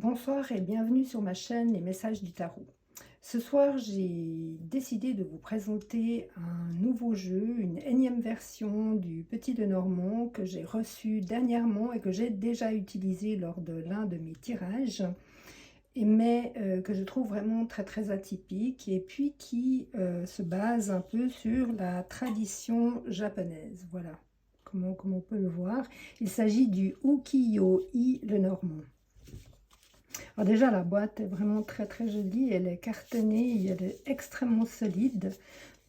Bonsoir et bienvenue sur ma chaîne Les Messages du Tarot. Ce soir, j'ai décidé de vous présenter un nouveau jeu, une énième version du Petit Lenormand que j'ai reçu dernièrement et que j'ai déjà utilisé lors de l'un de mes tirages, mais que je trouve vraiment très atypique et puis qui se base un peu sur la tradition japonaise. Voilà, comme on peut le voir. Il s'agit du Ukiyo-e Lenormand. Alors déjà, la boîte est vraiment très jolie, elle est cartonnée, elle est extrêmement solide,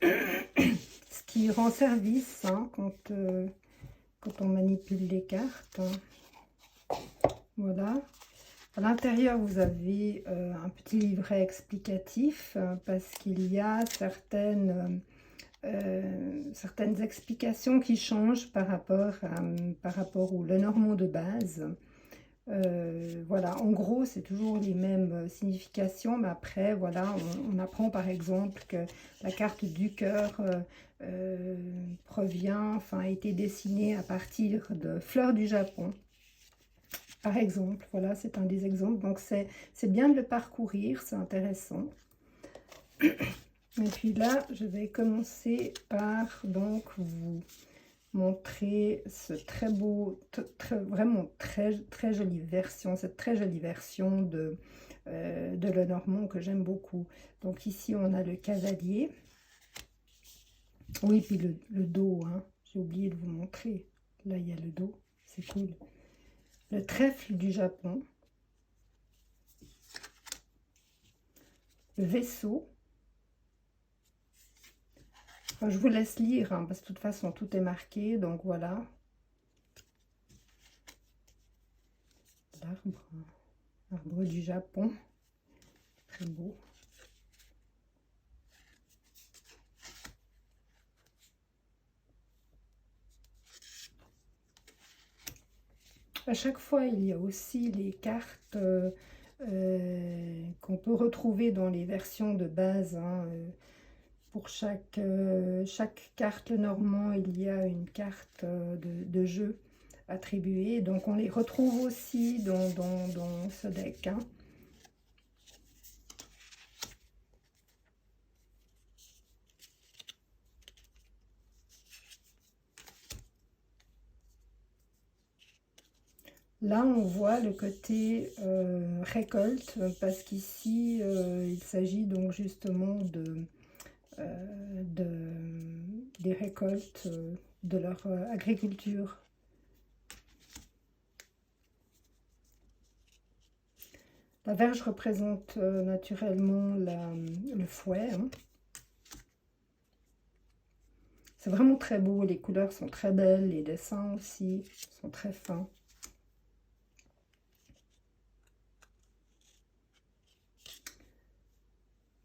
ce qui rend service quand on manipule les cartes. Voilà. À l'intérieur, vous avez un petit livret explicatif parce qu'il y a certaines explications qui changent par rapport au Lenormand de base. Voilà, en gros, c'est toujours les mêmes significations, mais après, voilà, on apprend par exemple que la carte du cœur a été dessinée à partir de fleurs du Japon, par exemple. Voilà, c'est un des exemples. Donc, c'est bien de le parcourir, c'est intéressant. Et puis là, je vais commencer par donc vous montrer ce très beau, vraiment très jolie version, cette très jolie version de Lenormand que j'aime beaucoup. Donc ici on a le cavalier. Oui, puis le dos, hein, j'ai oublié de vous montrer. Là il y a le dos, c'est cool. Le trèfle du Japon. Le vaisseau. Enfin, je vous laisse lire, hein, parce que de toute façon tout est marqué, donc voilà. L'arbre du Japon, très beau. À chaque fois, il y a aussi les cartes qu'on peut retrouver dans les versions de base. Hein, pour chaque carte Lenormand, il y a une carte de jeu attribuée. Donc, on les retrouve aussi dans ce deck. Hein. Là, on voit le côté récolte, parce qu'ici, il s'agit donc justement des récoltes de leur agriculture. La verge représente naturellement le fouet. Hein. C'est vraiment très beau, les couleurs sont très belles, les dessins aussi sont très fins.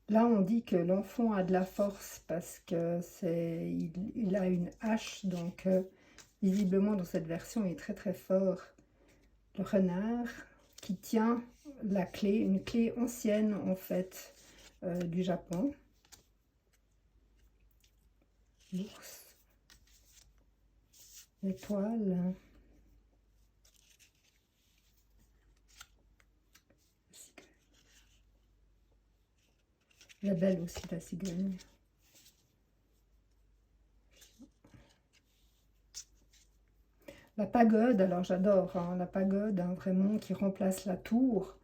Là, on dit que l'enfant a de la force parce que il a une hache, donc visiblement dans cette version, il est très fort. Le renard qui tient la clé, une clé ancienne en fait du Japon. L'ours, l'étoile, la belle aussi, la cigogne. La pagode, alors j'adore hein, la pagode, hein, vraiment qui remplace la tour.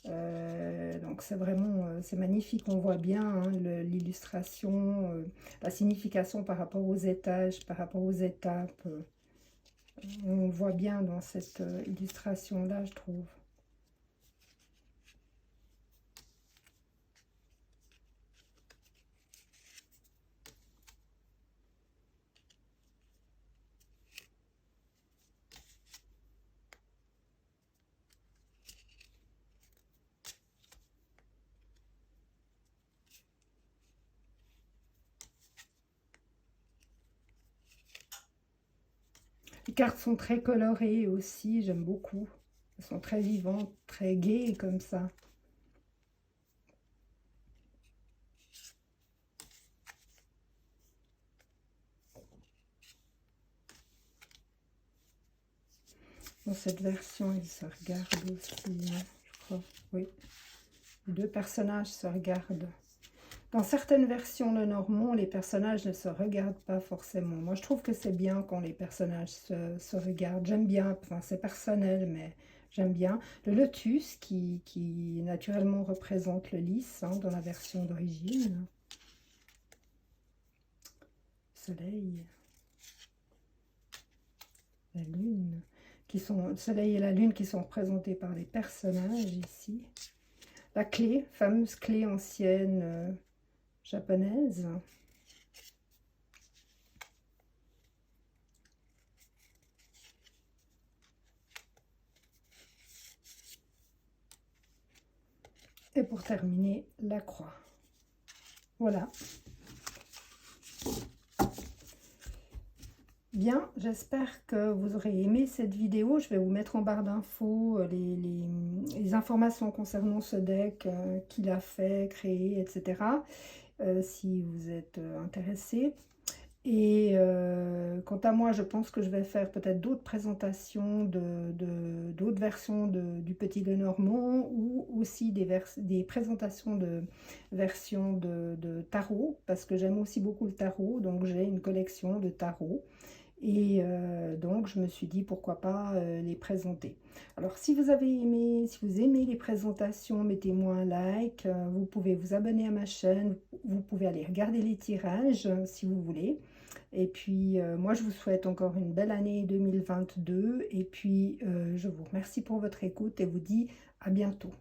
Donc c'est vraiment, c'est magnifique, on voit bien hein, l'illustration, la signification par rapport aux étages, par rapport aux étapes. On voit bien dans cette illustration-là, je trouve. Les cartes sont très colorées aussi, j'aime beaucoup. Elles sont très vivantes, très gaies comme ça. Dans cette version, il se regarde aussi. Hein. Je Oui, les deux personnages se regardent. Dans certaines versions de Normand, les personnages ne se regardent pas forcément. Moi, je trouve que c'est bien quand les personnages se regardent. J'aime bien, enfin c'est personnel, mais j'aime bien. Le lotus qui naturellement représente le lys hein, dans la version d'origine. Soleil, la lune, le soleil et la lune qui sont représentés par les personnages ici. La clé, fameuse clé ancienne japonaise. Et pour terminer, la croix. Voilà. Bien, j'espère que vous aurez aimé cette vidéo. Je vais vous mettre en barre d'infos les informations concernant ce deck, qu'il a fait, créé, etc. Si vous êtes intéressé. Et quant à moi, je pense que je vais faire peut-être d'autres présentations d'autres versions du Petit Lenormand ou aussi des présentations de versions de tarot, parce que j'aime aussi beaucoup le tarot, donc j'ai une collection de tarot. Et donc, je me suis dit, pourquoi pas les présenter. Alors, si vous avez aimé, si vous aimez les présentations, mettez-moi un like. Vous pouvez vous abonner à ma chaîne. Vous pouvez aller regarder les tirages si vous voulez. Et puis, moi, je vous souhaite encore une belle année 2022. Et puis, je vous remercie pour votre écoute et vous dis à bientôt.